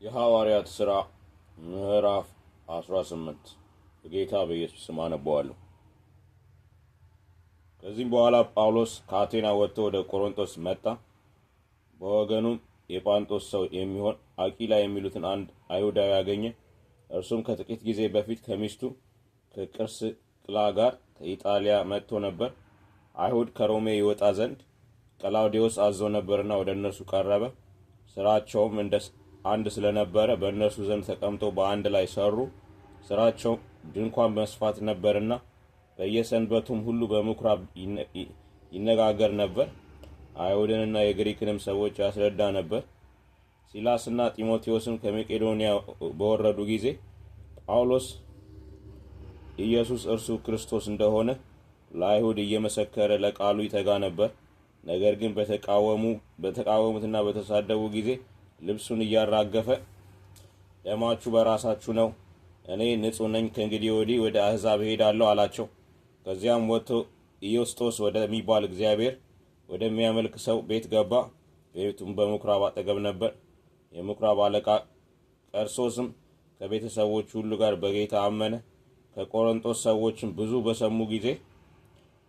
የሐዋርያት ሥራ ምዕራፍ 18 በጌታ በኢየሱስ ስም አነበዋለሁ። ከዚህም በኋላ ጳውሎስ ከአቴና ወጥቶ ወደ ቆሮንቶስ መጣ። በወገኑም የጳንጦስ ሰው የሚሆን አቂላ የሚሉትን አንድ አይሁዳዊ አገኘ። እርሱም ከጥቂት ጊዜ በፊት ከሚስቱ ከጵርስቅላ ጋር ከኢጣሊያ መጥቶ ነበር። አይሁድ ከሮሜ ይወጣ ዘንድ ቀላውዴዎስ አዞ ነበርና ወደ እነርሱ ቀረበ። ስራቸውም እንደ አንድ ስለነበረ በእነርሱ ዘንድ ተቀምጦ በአንድ ላይ ሰሩ። ስራቸው ድንኳን መስፋት ነበርና በየሰንበቱም ሁሉ በምኩራብ ይነጋገር ነበር። አይሁድንና የግሪክንም ሰዎች ያስረዳ ነበር። ሲላስና ጢሞቴዎስም ከመቄዶንያ በወረዱ ጊዜ ጳውሎስ ኢየሱስ እርሱ ክርስቶስ እንደሆነ ለአይሁድ እየመሰከረ ለቃሉ ይተጋ ነበር። ነገር ግን በተቃወሙትና በተሳደቡ ጊዜ ልብሱን እያራገፈ ደማችሁ በራሳችሁ ነው፣ እኔ ንጹሕ ነኝ፣ ከእንግዲህ ወዲህ ወደ አሕዛብ እሄዳለሁ አላቸው። ከዚያም ወጥቶ ኢዮስጦስ ወደሚባል እግዚአብሔር ወደሚያመልክ ሰው ቤት ገባ። ቤቱም በምኩራብ አጠገብ ነበር። የምኩራብ አለቃ ቀርሶስም ከቤተሰቦች ሁሉ ጋር በጌታ አመነ። ከቆሮንቶስ ሰዎችም ብዙ በሰሙ ጊዜ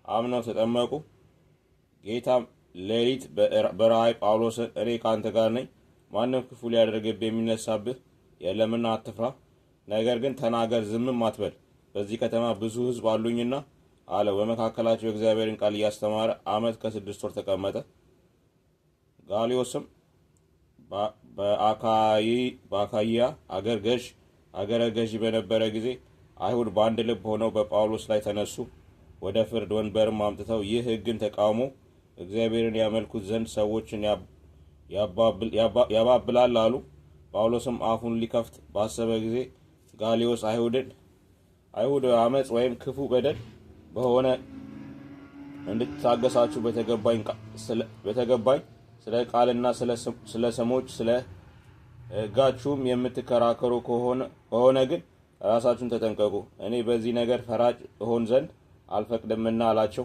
አምነው ተጠመቁ። ጌታም ሌሊት በራእይ ጳውሎስን እኔ ከአንተ ጋር ነኝ፣ ማንም ክፉ ሊያደርግብህ የሚነሳብህ የለምና አትፍራ፣ ነገር ግን ተናገር፣ ዝምም አትበል፣ በዚህ ከተማ ብዙ ሕዝብ አሉኝና አለው። በመካከላቸው የእግዚአብሔርን ቃል እያስተማረ 1 ዓመት ከ6 ወር ተቀመጠ። ጋልዮስም በአካይያ አገረ ገዥ በነበረ ጊዜ አይሁድ በአንድ ልብ ሆነው በጳውሎስ ላይ ተነሱ። ወደ ፍርድ ወንበርም አምጥተው ይህ ሕግን ተቃውሞ እግዚአብሔርን ያመልኩት ዘንድ ሰዎችን ያባብላል አሉ። ጳውሎስም አፉን ሊከፍት ባሰበ ጊዜ ጋልዮስ አይሁድ አመፅ ወይም ክፉ በደል በሆነ እንድትታገሳችሁ በተገባኝ ስለ ቃልና ስለ ስሞች ስለ ሕጋችሁም የምትከራከሩ ከሆነ ግን ራሳችሁን ተጠንቀቁ፣ እኔ በዚህ ነገር ፈራጅ እሆን ዘንድ አልፈቅድምና አላቸው።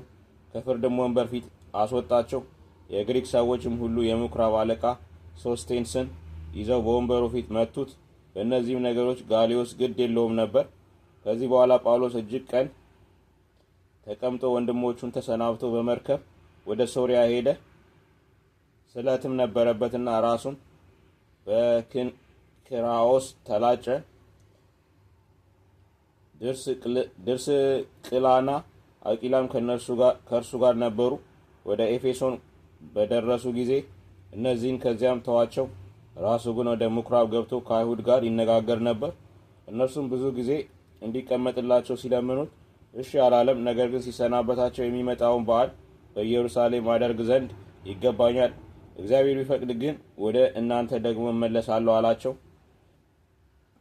ከፍርድም ወንበር ፊት አስወጣቸው። የግሪክ ሰዎችም ሁሉ የምኩራብ አለቃ ሶስቴንስን ይዘው በወንበሩ ፊት መቱት። በእነዚህም ነገሮች ጋልዮስ ግድ የለውም ነበር። ከዚህ በኋላ ጳውሎስ እጅግ ቀን ተቀምጦ ወንድሞቹን ተሰናብቶ በመርከብ ወደ ሶርያ ሄደ። ስለትም ነበረበትና ራሱን በክንክራኦስ ተላጨ። ድርስቅላና አቂላም ከእርሱ ጋር ነበሩ። ወደ ኤፌሶን በደረሱ ጊዜ እነዚህን ከዚያም ተዋቸው። ራሱ ግን ወደ ምኩራብ ገብቶ ከአይሁድ ጋር ይነጋገር ነበር። እነርሱም ብዙ ጊዜ እንዲቀመጥላቸው ሲለምኑት እሺ አላለም። ነገር ግን ሲሰናበታቸው የሚመጣውን በዓል በኢየሩሳሌም አደርግ ዘንድ ይገባኛል፣ እግዚአብሔር ቢፈቅድ ግን ወደ እናንተ ደግሞ እመለሳለሁ አላቸው።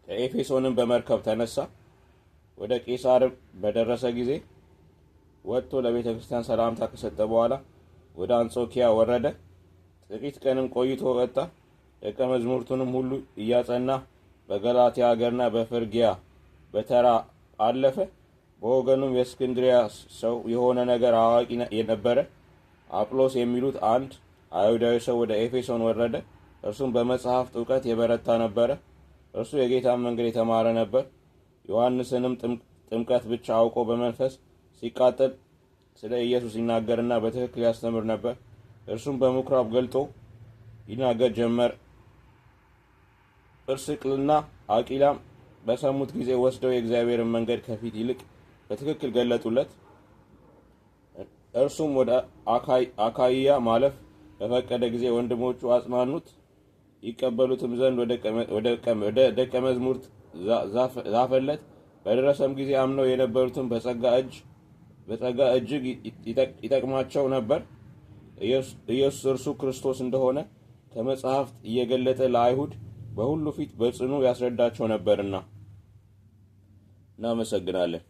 ከኤፌሶንም በመርከብ ተነሳ። ወደ ቄሳርም በደረሰ ጊዜ ወጥቶ ለቤተ ክርስቲያን ሰላምታ ከሰጠ በኋላ ወደ አንጾኪያ ወረደ። ጥቂት ቀንም ቆይቶ ወጣ። ደቀ መዛሙርቱንም ሁሉ እያጸና በገላትያ አገርና በፍርግያ በተራ አለፈ። በወገኑም የእስክንድርያ ሰው የሆነ ነገር አዋቂ የነበረ አጵሎስ የሚሉት አንድ አይሁዳዊ ሰው ወደ ኤፌሶን ወረደ። እርሱም በመጽሐፍት እውቀት የበረታ ነበረ። እርሱ የጌታን መንገድ የተማረ ነበር። ዮሐንስንም ጥምቀት ብቻ አውቆ በመንፈስ ሲቃጠል ስለ ኢየሱስ ይናገርና በትክክል ያስተምር ነበር። እርሱም በምኩራብ ገልጦ ይናገር ጀመር። ጵርስቅልና አቂላም በሰሙት ጊዜ ወስደው የእግዚአብሔርን መንገድ ከፊት ይልቅ በትክክል ገለጡለት። እርሱም ወደ አካይያ ማለፍ በፈቀደ ጊዜ ወንድሞቹ አጽናኑት። ይቀበሉትም ዘንድ ወደ ደቀ መዛሙርት ዛፈለት። በደረሰም ጊዜ አምነው የነበሩትን በጸጋ እጅግ ይጠቅማቸው ነበር። ኢየሱስ እርሱ ክርስቶስ እንደሆነ ከመጽሐፍት እየገለጠ ለአይሁድ በሁሉ ፊት በጽኑ ያስረዳቸው ነበርና። እናመሰግናለን።